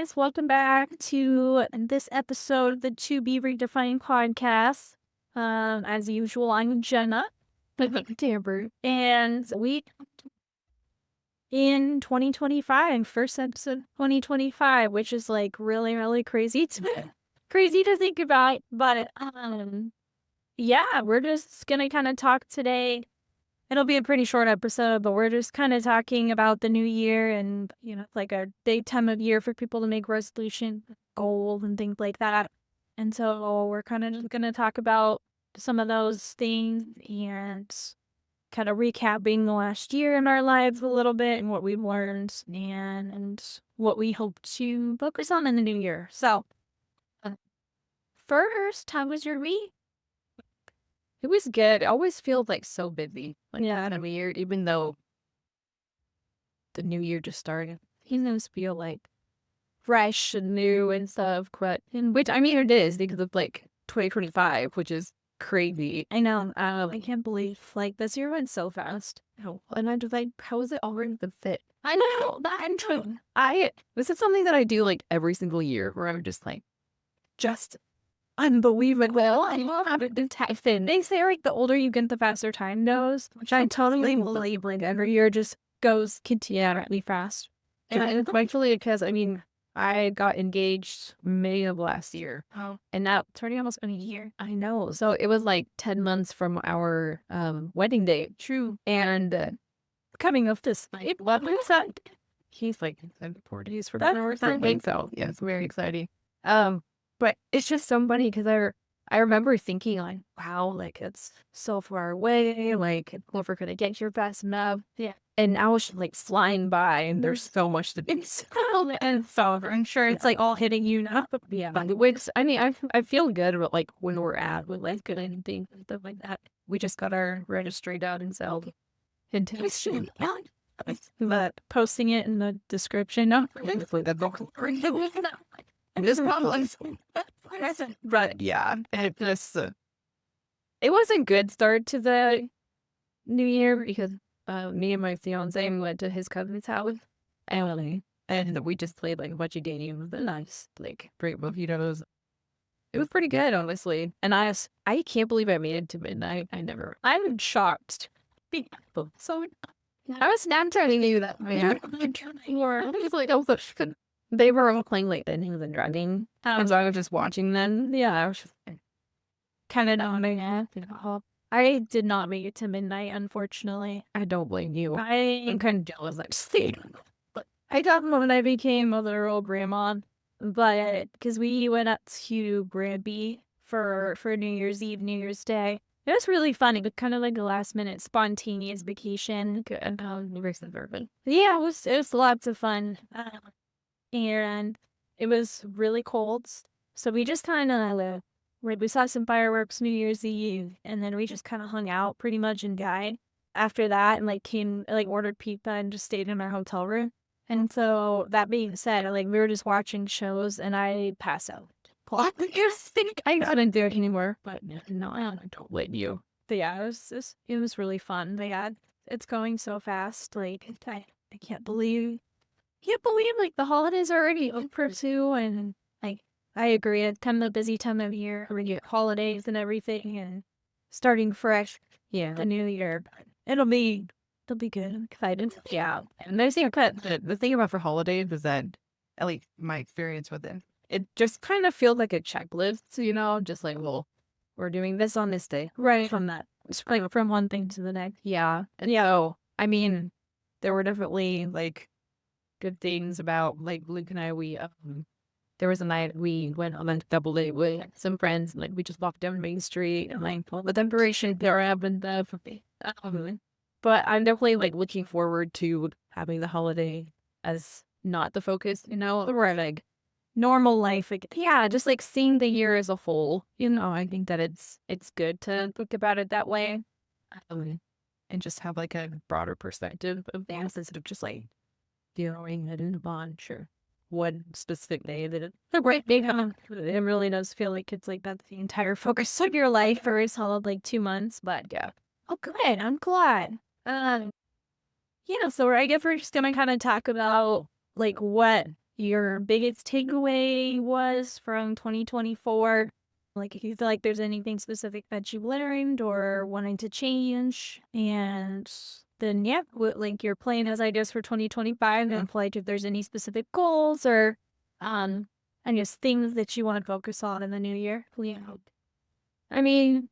guys. Welcome back to this episode of the To Be Redefined podcast. As usual, I'm Jenna, Amber, and we in 2025, first episode 2025, which is like really, really crazy crazy to think about. But yeah, we're just gonna kind of talk today. It'll be a pretty short episode, but we're just kind of talking about the new year and, it's like a big time of year for people to make resolution goals and things like that. And so we're kind of just going to talk about some of those things and kind of recapping the last year in our lives a little bit and what we've learned and what we hope to focus on in the new year. So, first, how was your week? It was good. I always feel like so busy. Yeah. Kind of weird, even though the new year just started. You those feel like fresh and new and stuff. Which I mean it is because of like 2025, which is crazy. I know. I can't believe like this year went so fast. Oh, and I'm just like, how is it already been fit? I know that. This is something that I do like every single year where I'm just like, just unbelievable. I love how to type in. They say like the older you get, the faster time goes, which I totally believe. Like every year just goes continually fast. And it's actually because I got engaged May of last year. Oh, And now it's already almost been a year. I know. So it was like 10 months from our wedding date. True. And Coming up this night, what was that? he's like 4 days from That's our birthday. So yeah, it's very exciting. But it's just so funny because I remember thinking like, wow, like it's so far away, like it's never gonna get here fast enough. Yeah. And I was like flying by, and there's so much to do. And so I'm sure it's like all hitting you now. Yeah, which I mean, I feel good about like when we're at with like good and things and stuff like that. We just got our registry done and so into But posting it in the description. No. But yeah, it just it was a good start to the new year because me and my fiance went to his cousin's house and we just played like a bunch of games and nice like great mojitos. It was pretty good, honestly. And I can't believe I made it to midnight. I'm shocked. So I was Snapchatting you that man. They were all playing like Dungeons and Dragons. And so I was just watching them. Yeah, I was just kind of nodding. I did not make it to midnight, unfortunately. I don't blame you. I'm kind of jealous. But I got them when I became a literal grandma. But because we went up to Granby for New Year's Eve, New Year's Day. It was really fun. It was kind of like a last minute spontaneous vacation. Good. Very suburban. Yeah, it was lots of fun. And it was really cold. So we just kind of we saw some fireworks New Year's Eve, and then we just kind of hung out pretty much and died after that, and ordered pizza and just stayed in our hotel room. And so that being said, we were just watching shows, and I passed out. What? You think I couldn't do it anymore? But no, I don't blame you. But yeah, it was really fun. But yeah, it's going so fast. Like I can't believe like the holidays are already over too, and like I agree, it's kind of a busy time of year. We get holidays and everything, and starting fresh. Yeah, the new year. It'll be good. I'm excited. Yeah, and I think the thing about for holidays is that, at least my experience with it just kind of feels like a checklist. Just like, well, we're doing this on this day, right? From that, like from one thing to the next. Yeah, and I mean, there were definitely like good things about like Luke and I. There was a night we went on a double date with some friends. And, we just walked down Main Street and the temperature there happened. But I'm definitely looking forward to having the holiday as not the focus. We're normal life. Yeah, just seeing the year as a whole. I think that it's good to think about it that way, and just have a broader perspective of things instead of just throwing it in a bunch or one specific day that it's a great big it really does feel like it's that's the entire focus of your life for a solid 2 months. But yeah. Oh, good. I'm glad. So I guess we're just gonna kind of talk about what your biggest takeaway was from 2024. Like, if you feel like there's anything specific that you learned or wanting to change. And then, yeah, what like your plan has ideas for 2025, and like if there's any specific goals or, and just things that you want to focus on in the new year. Yeah. I mean,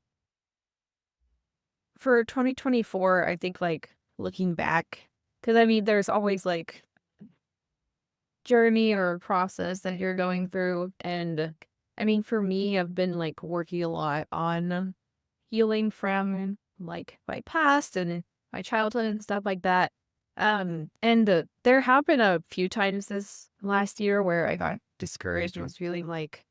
for 2024, I think like looking back, because I mean, there's always like journey or process that you're going through. And I mean, for me, I've been like working a lot on healing from like my past and my childhood and stuff like that. And there have been a few times this last year where I got discouraged and was feeling like,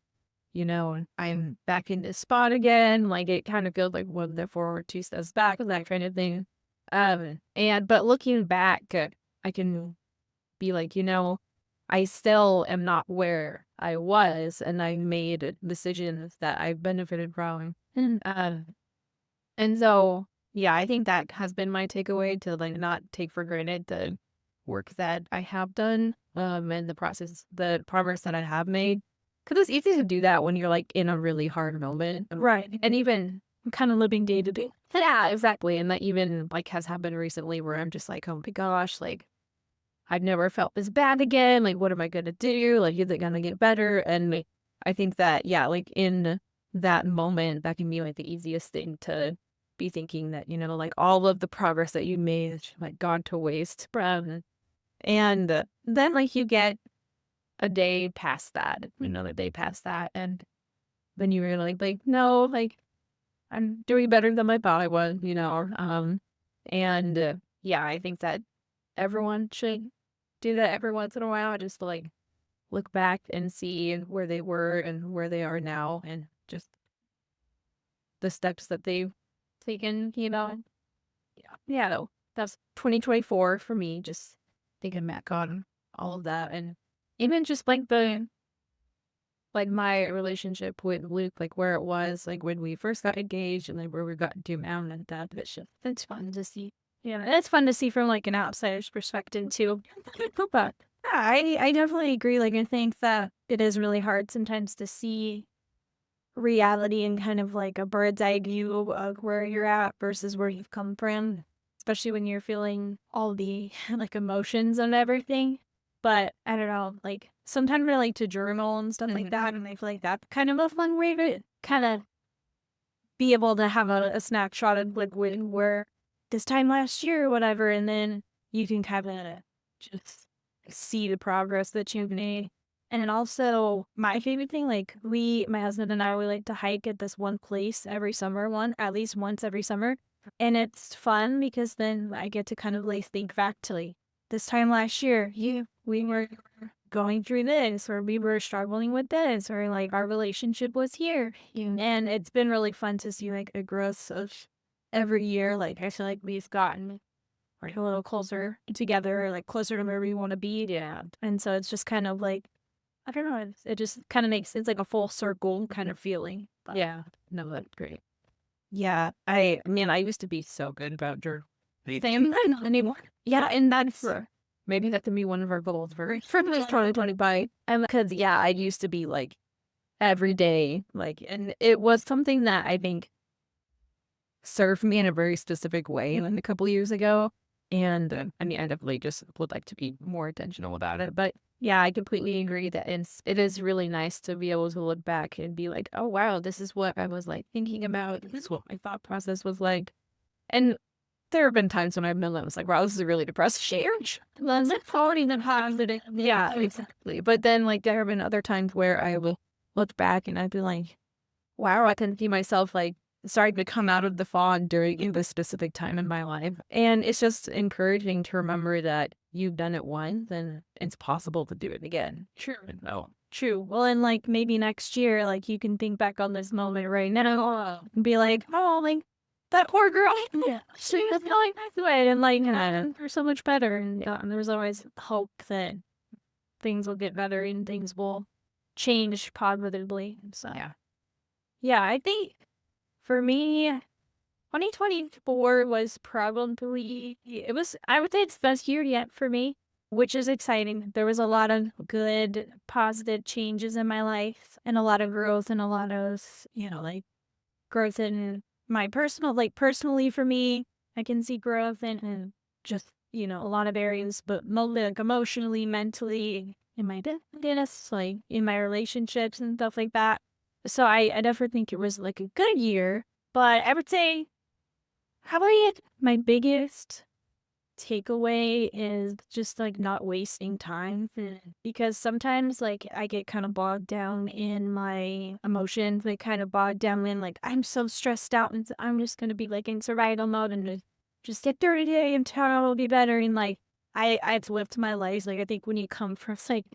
I'm back in this spot again. Like it kind of feels like one step forward, two steps back, that kind of thing. But looking back, I can be like, I still am not where I was, and I made decisions that I've benefited from. And so, yeah, I think that has been my takeaway, to like not take for granted the work that I have done, and the progress that I have made. Because it's easy to do that when you're like in a really hard moment. Right. And even, Kind of living day to day. yeah, exactly. And that even like has happened recently where I'm just like, oh my gosh, like I've never felt this bad again. Like, what am I going to do? Like, is it going to get better? And I think that, yeah, like in that moment, that can be like the easiest thing to be thinking that, like all of the progress that you made has, like gone to waste. And then like you get a day past that, another day past that. And then you realize like, no, like I'm doing better than I thought I was. And yeah, I think that everyone should do that every once in a while, just to like look back and see where they were and where they are now, and just the steps that they've taken. Yeah, though. That's 2024 for me, just thinking back on all of that. And even just like my relationship with Luke, like where it was, like when we first got engaged and like where we got to now and that. It's just, It's fun to see. Yeah, it's fun to see from like an outsider's perspective too. But yeah, I definitely agree. Like I think that it is really hard sometimes to see reality in kind of like a bird's eye view of where you're at versus where you've come from, especially when you're feeling all the like emotions and everything. But I don't know, like sometimes I like to journal and stuff like that, and I feel like that's kind of a fun way to kind of be able to have a snapshot of like when we're this time last year or whatever, and then you can kind of just see the progress that you've made. And then also my favorite thing, like my husband and I, we like to hike at this one place every summer, at least once every summer. And it's fun because then I get to kind of like think back to like this time last year, we were going through this, or we were struggling with this, or like our relationship was here. And it's been really fun to see like a growth of every year. Like I feel like we've gotten like a little closer together, like closer to where we want to be. Yeah. And so it's just kind of like, I don't know, it just kind of makes, it's like a full circle kind of feeling. But yeah, no, that's great. Yeah, I mean, I used to be so good about journaling. same, not anymore. Yeah, and that's maybe that can be one of our goals for this 2025. And because yeah, I used to be like every day, like, and it was something that I think served me in a very specific way like a couple years ago. And I mean, I definitely just would like to be more intentional about it. But yeah, I completely agree that it is really nice to be able to look back and be like, oh wow, this is what I was like thinking about. This is what my thought process was like. And there have been times when I've been like, wow, this is a really depressing year. Yeah, exactly. But then like there have been other times where I will look back and I'd be like, wow, I can see myself like starting to come out of the fog during this specific time in my life. And it's just encouraging to remember that you've done it once and it's possible to do it again. True. No. True. Well, and like maybe next year, like you can think back on this moment right now and be like, oh, like that poor girl. Yeah. She was going this way, and like, they're so much better. And yeah, and there's always hope that things will get better and things will change positively. So yeah, I think for me, 2024 was probably, I would say it's the best year yet for me. which is exciting. There was a lot of good, positive changes in my life and a lot of growth and a lot of, like growth in my personally for me, I can see growth in just, a lot of areas, but mostly like emotionally, mentally, in my business, like in my relationships and stuff like that. So I definitely think it was like a good year, but I would say probably my biggest takeaway is just like not wasting time because sometimes like I get kind of bogged down in my emotions, like kind of bogged down in like I'm so stressed out and I'm just gonna be like in survival mode and just get through today and tomorrow will be better. And like I've lived my life, like I think when you come from like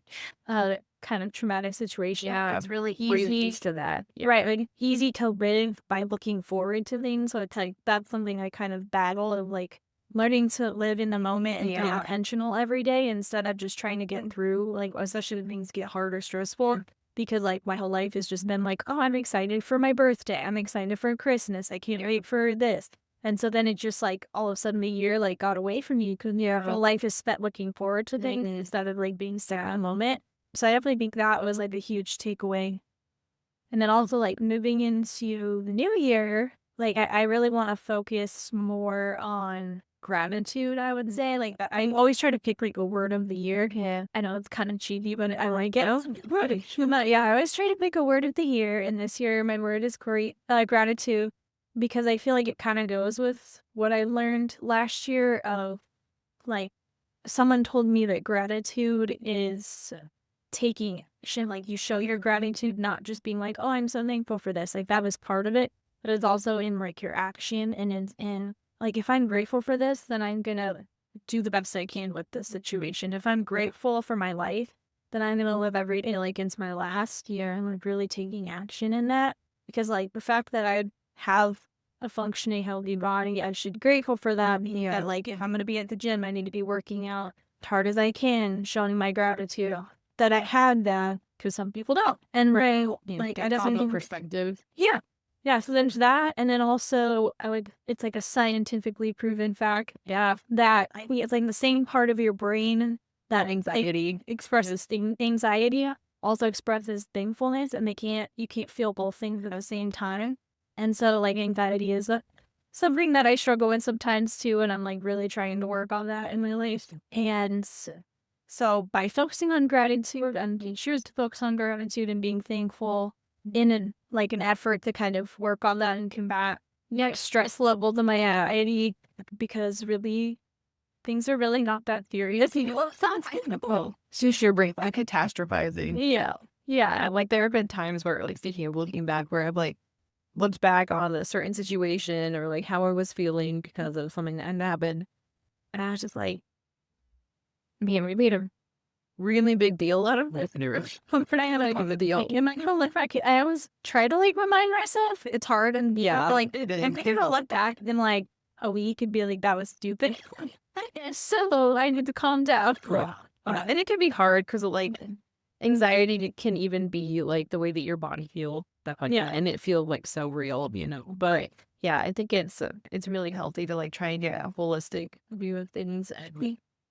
kind of traumatic situation, Yeah, it's really we're easy used to that. Yeah. right, like easy to live by looking forward to things. So it's like that's something I kind of battle of like learning to live in the moment and be intentional every day instead of just trying to get through, like, especially when things get hard or stressful. Because, like, my whole life has just been like, oh, I'm excited for my birthday. I'm excited for Christmas. I can't wait for this. And so then it just like all of a sudden the year like got away from you because your whole life is spent looking forward to things instead of like being stuck in a moment. So I definitely think that was like a huge takeaway. And then also like moving into the new year, like I really want to focus more on gratitude, I would say. Like I always try to pick like a word of the year. Yeah. I know it's kind of cheesy, but I like it. But yeah, I always try to pick a word of the year. And this year my word is great gratitude because I feel like it kind of goes with what I learned last year of like someone told me that gratitude is taking action. Like you show your gratitude, not just being like, oh, I'm so thankful for this. Like that was part of it, but it's also in like your action and in like if I'm grateful for this, then I'm gonna do the best I can with this situation. If I'm grateful for my life, then I'm gonna live every day like it's my last year. I'm like really taking action in that because like the fact that I have a functioning healthy body, I should be grateful for that. Meaning that like if I'm gonna be at the gym, I need to be working out as hard as I can, showing my gratitude that I had that because some people don't. And right, like I definitely think Perspective. yeah. Yeah, so there's that, and then also it's like a scientifically proven fact, yeah, that I think it's like the same part of your brain that Anxiety. expresses anxiety also expresses thankfulness, and you can't feel both things at the same time. And so like anxiety is something that I struggle with sometimes too, and I'm like really trying to work on that in my life. And so by focusing on gratitude and being choose to focus on gratitude and being thankful in an effort to kind of work on that and combat stress levels and my anxiety because really things are really not that serious. It sounds Well, it's just your brain like catastrophizing. yeah. Yeah. Like there have been times where like thinking of looking back where I've like looked back on a certain situation or like how I was feeling because of something that had happened. And I was just like, man, we made a really big deal out of this. But I like On the deal. like, am I gonna look back? I always try to like remind myself. It's hard and Yeah. like I'm gonna look back in like a week and be like, that was stupid. So I need to calm down. And it can be hard because like anxiety can even be like the way that your body feels. Yeah. And it feels like so real, you know. But yeah, I think it's really healthy to like try and get a holistic view of things.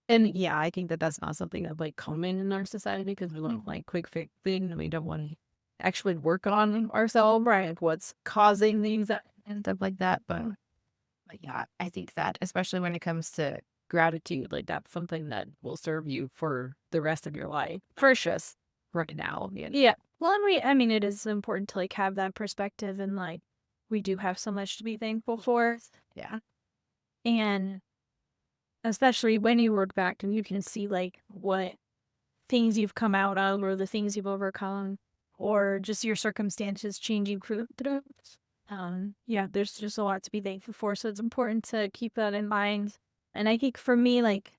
And yeah, I think that that's not something that's like common in our society because we want like quick fix things and we don't want to actually work on ourselves, right? Like what's causing things and stuff like that. But yeah, I think that especially when it comes to gratitude, like that's something that will serve you for the rest of your life. For sure. Right now. Yeah. Yeah. Well, and I mean, it is important to like have that perspective and like we do have so much to be thankful for. Yeah. And especially when you work back and you can see like what things you've come out of or the things you've overcome or just your circumstances changing through. Yeah, there's just a lot to be thankful for. So it's important to keep that in mind. And I think for me, like,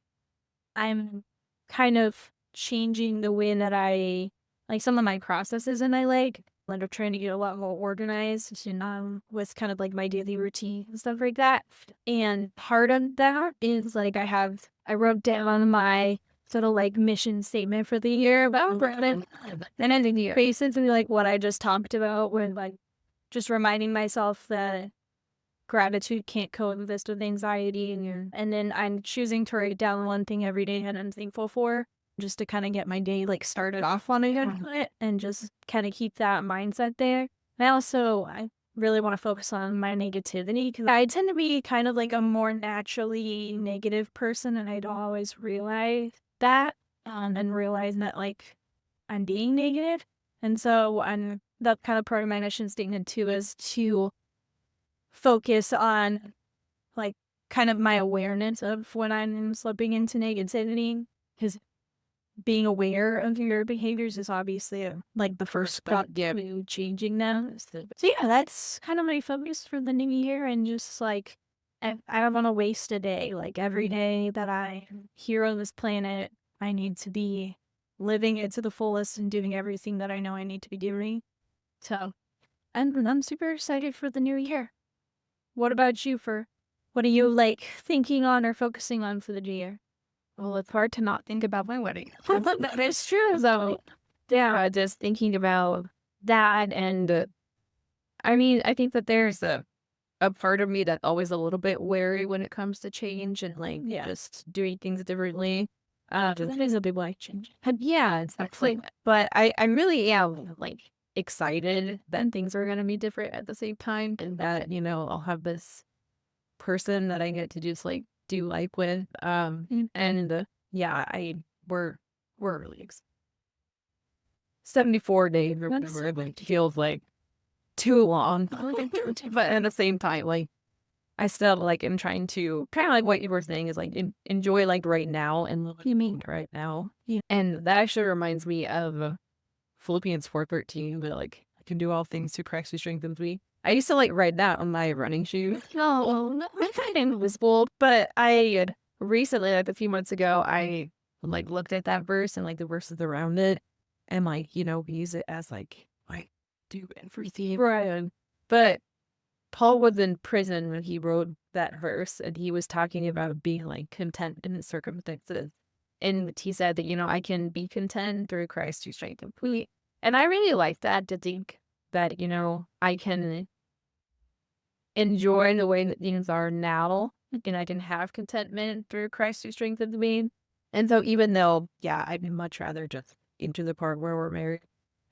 I'm kind of changing the way that I like some of my processes and I like and I'm trying to get a lot more organized and with kind of like my daily routine and stuff like that. And part of that is like I wrote down my sort of like mission statement for the year about gratitude. And I think basically like what I just talked about when like just reminding myself that gratitude can't coexist with anxiety. And then I'm choosing to write down one thing every day that I'm thankful for, just to kind of get my day like started off on a good foot and just kind of keep that mindset there. And I really want to focus on my negativity because I tend to be kind of like a more naturally negative person, and I don't always realize that, and realize that like I'm being negative. And so that's kind of part of my mission statement too, is to focus on like kind of my awareness of when I'm slipping into negativity, because being aware of your behaviors is obviously like the first step to changing them. So yeah, that's kind of my focus for the new year. And just like, I don't want to waste a day. Like every day that I'm here on this planet, I need to be living it to the fullest and doing everything that I know I need to be doing. So, and I'm super excited for the new year. What about you? What are you like thinking on or focusing on for the new year? Well, it's hard to not think about my wedding. That is true. So, yeah. Just thinking about that. And I mean, I think that there's a part of me that's always a little bit wary when it comes to change and like just doing things differently. That is a big life change. Yeah, it's actually, but I really am like excited that things are gonna be different at the same time, and that I'll have this person that I get to just like do life with. And yeah, we're really excited. 74 days or whatever, it feels like too long. But at the same time, like I still like am trying to kind of like what you were saying is like enjoy like right now and live right now. Yeah. And that actually reminds me of Philippians 4:13, but like I can do all things through Christ who strengthens me. I used to like write that on my running shoes. Oh, no, It's kind of invisible, but I recently, like a few months ago, I like looked at that verse and like the verses around it, and like use it as like do everything. right. But Paul was in prison when he wrote that verse, and he was talking about being like content in his circumstances. And he said that, I can be content through Christ who strengthens me. And I really like that, to think that, I can enjoy the way that things are now, and I can have contentment through Christ who strengthens me. And so even though, yeah, I'd much rather just into the part where we're married,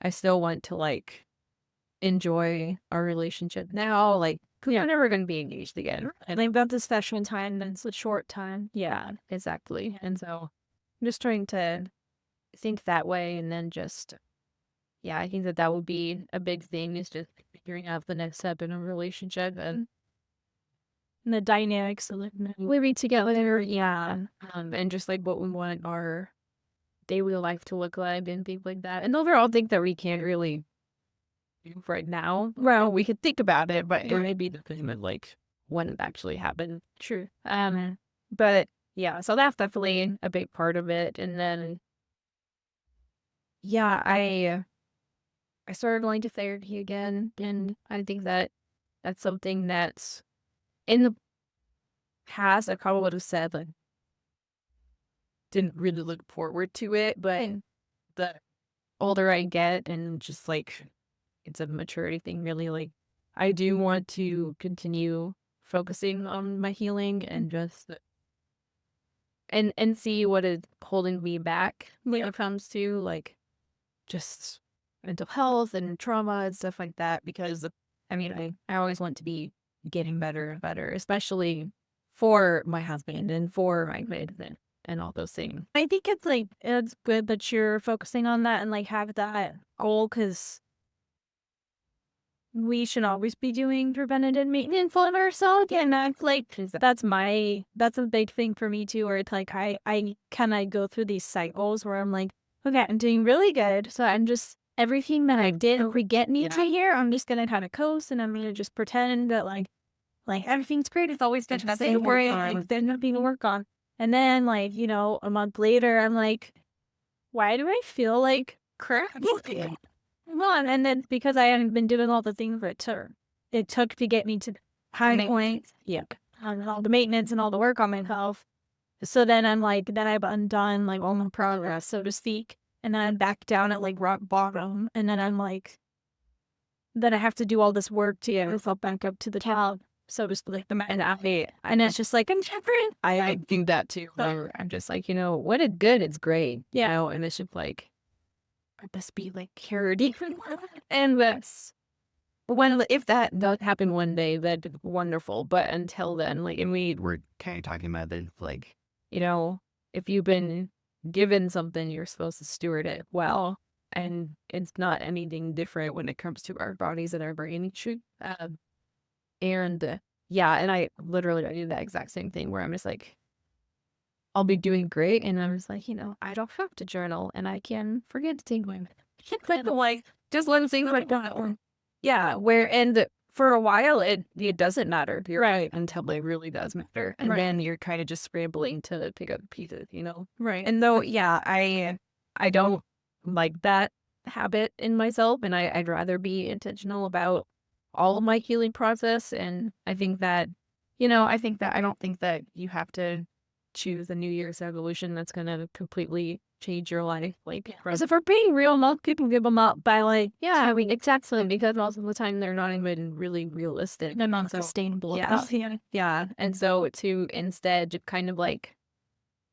I still want to like enjoy our relationship now. Like, we're never going to be engaged again. I think about this special time, and it's a short time. Yeah, exactly. And so I'm just trying to think that way, and then just, yeah, I think that would be a big thing, is just figuring out the next step in a relationship and the dynamics of living together. Yeah. And just like what we want our daily life to look like and things like that. And those are all things that we can't really do right now. Well, we could think about it, but it may be the thing that like when it actually happened. True. But yeah, so that's definitely a big part of it. And then yeah, I started going to therapy again, and I think that that's something that's in the past I probably would have said like didn't really look forward to it, but the older I get, and just like it's a maturity thing, really, like I do want to continue focusing on my healing and just and see what is holding me back when it comes to like just mental health and trauma and stuff like that, because I mean I always want to be getting better and better, especially for my husband and for my kids and all those things. I think it's good that you're focusing on that and like have that goal, because we should always be doing preventative maintenance on ourselves. And that's like, that's a big thing for me too, where it's like I kind of go through these cycles where I'm like, okay, I'm doing really good, so I'm just, everything that I did or get me to here, I'm just gonna kind of coast, and I'm gonna just pretend that like everything's great. It's always good to say where there's nothing to work on. And then like, a month later, I'm like, why do I feel like crap? Well, and then because I hadn't been doing all the things that it took to get me to high points. Yeah. And all the maintenance and all the work on my health. So then I'm like, then I've undone like all my progress, so to speak. And then I'm back down at like rock bottom. And then I'm like, then I have to do all this work to get myself back up to the top. so to speak, the And and it's just like I'm different. I do that too. I'm just like, what is good, it's great. Yeah. And it's just like, I must be like carroty. and that's if that does happen one day, that's wonderful. But until then, like, and we're kind of talking about this, like, if you've been given something, you're supposed to steward it well. And it's not anything different when it comes to our bodies and our brain. And yeah, and I literally do that exact same thing where I'm just like, I'll be doing great. And I'm just like, I don't have to journal and I can forget to take my but like just one thing like that. Yeah, and for a while it doesn't matter. You're right until it really does matter. And then you're kind of just scrambling to pick up pieces. Right. And though, yeah, I don't like that habit in myself, and I'd rather be intentional about all of my healing process. And I think that, I don't think that you have to choose a New Year's resolution that's gonna completely change your life. Like, Because if we're being real, most people give them up by like, yeah, I mean, exactly, because most of the time they're not even really realistic. they're not sustainable. Yeah. Yeah. And so to instead just kind of like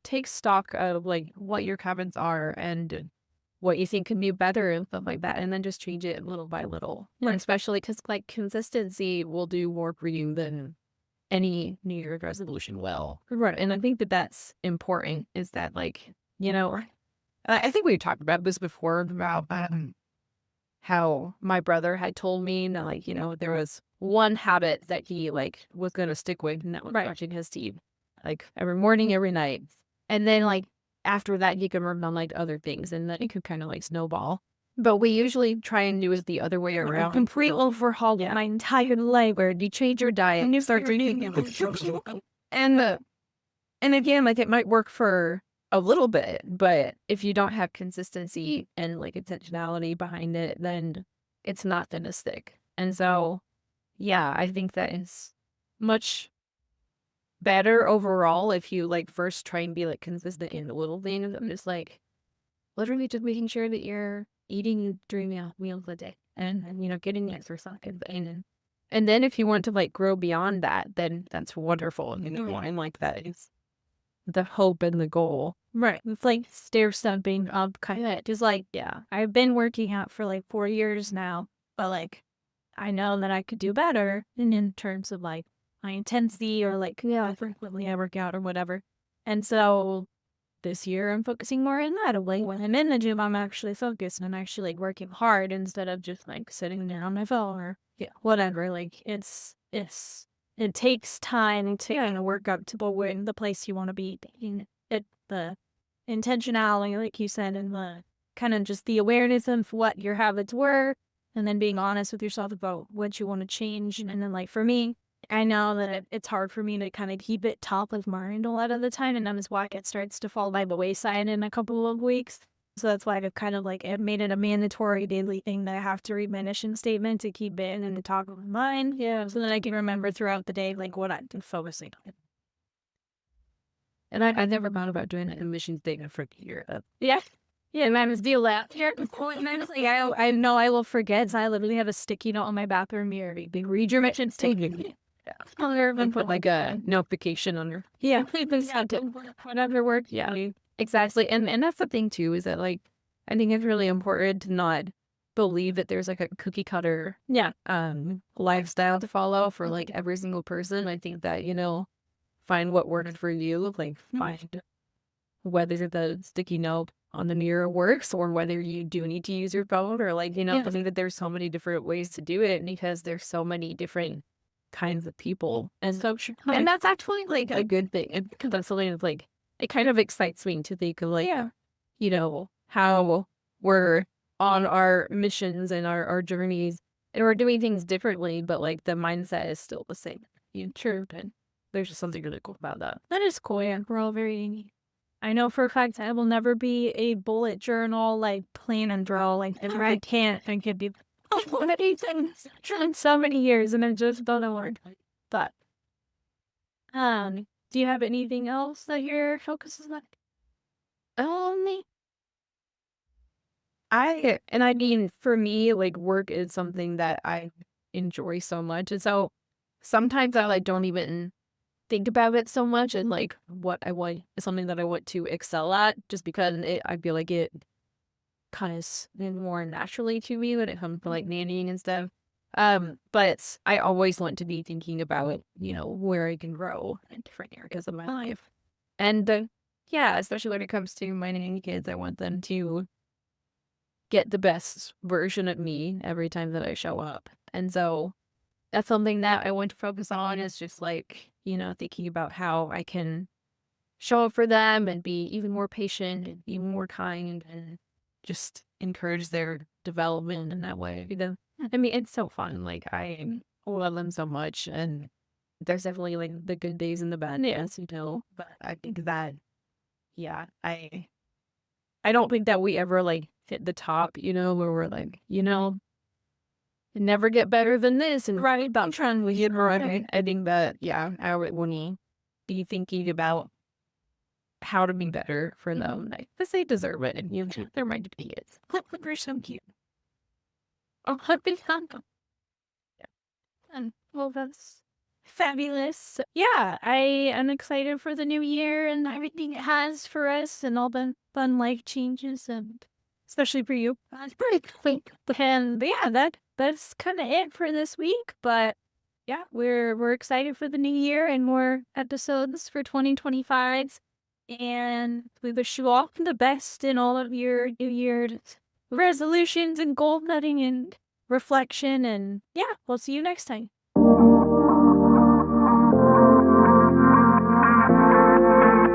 take stock of like what your habits are and what you think can be better and stuff like that, and then just change it little by little. And especially because like consistency will do more for you than any New Year's resolution will. Right. And I think that that's important, is that like, I think we talked about this before about how my brother had told me that, like, there was one habit that he like was going to stick with, and that was brushing his teeth like every morning, every night. And then like after that, he could work on like other things, and then it could kind of like snowball. But we usually try and do it the other way around. Complete overhaul my entire life where you change your diet And you start drinking. And and again, like it might work for a little bit, but if you don't have consistency and like intentionality behind it, then it's not gonna stick. And so, yeah, I think that is much better overall if you like first try and be like consistent in the little things. I'm just like literally just making sure that you're eating during the meals of the day, and getting exercise. And then if you want to like grow beyond that, then that's wonderful. And like that is the hope and the goal. Right. It's like stair stepping up kind of. Just like, Yeah. I've been working out for like 4 years now, but like I know that I could do better in terms of like my intensity or like how frequently I work out or whatever. And so this year I'm focusing more on that. Like when I'm in the gym, I'm actually focused and I'm actually like working hard instead of just like sitting there on my phone or whatever. Like it takes time to kind of work up to the place you want to be. The intentionality, like you said, and the kind of just the awareness of what your habits were, and then being honest with yourself about what you want to change. And then like for me, I know that it's hard for me to kind of keep it top of mind a lot of the time, and that is why it starts to fall by the wayside in a couple of weeks. So that's why I've kind of like made it a mandatory daily thing that I have to read my mission statement to keep it in the top of my mind. Yeah. So that I can remember throughout the day, like what I've been focusing on. And I never thought about doing a mission statement for a year. Yeah. Yeah, and I was deal that here. And honestly, I know I will forget. So I literally have a sticky note on my bathroom mirror. They read your mission statement. Yeah. And put like a notification on her. Yeah. Whatever works. Yeah. Exactly. And that's the thing too, is that like I think it's really important to not believe that there's like a cookie cutter lifestyle to follow for like every single person. I think that, find what works for you, like find whether the sticky note on the mirror works or whether you do need to use your phone, or like, I think that there's so many different ways to do it because there's so many different kinds of people. And so, and that's actually like a good thing. And because that's something that's like, it kind of excites me to think of like, how we're on our missions and our journeys and we're doing things differently, but like the mindset is still the same. True. And there's just something really cool about that. That is cool. Yeah, we're all very unique. I know for a fact I will never be a bullet journal, like plan and draw, like I can't. I could be many things in so many years, and I just don't know where. But, do you have anything else that your focus is on? I mean, for me, like work is something that I enjoy so much, and so sometimes I like don't even think about it so much and like what I want is something that I want to excel at just because I feel like it kind of more naturally to me when it comes to like nannying and stuff. But I always want to be thinking about, where I can grow in different areas of my life. And yeah, especially when it comes to my nanny kids, I want them to get the best version of me every time that I show up. And so that's something that I want to focus on is just like, thinking about how I can show up for them and be even more patient and even more kind and just encourage their development in that way. I mean, it's so fun. Like I love them so much and there's definitely like the good days and the bad days, but I think that, yeah, I don't think that we ever like hit the top, where we're like, never get better than this. And Right. I'm trying to get right. I think that, yeah, I would want to be thinking about how to be better for them. Like, because they deserve it. And they're my kids. They're so cute. Oh, I've been and well, that's fabulous. So, yeah, I am excited for the new year and everything it has for us and all the fun life changes and especially for you. That's pretty quick. And yeah, that's kind of it for this week. But yeah, we're excited for the new year and more episodes for 2025. And we wish you all the best in all of your New Year's resolutions and goal setting and reflection. And yeah, we'll see you next time.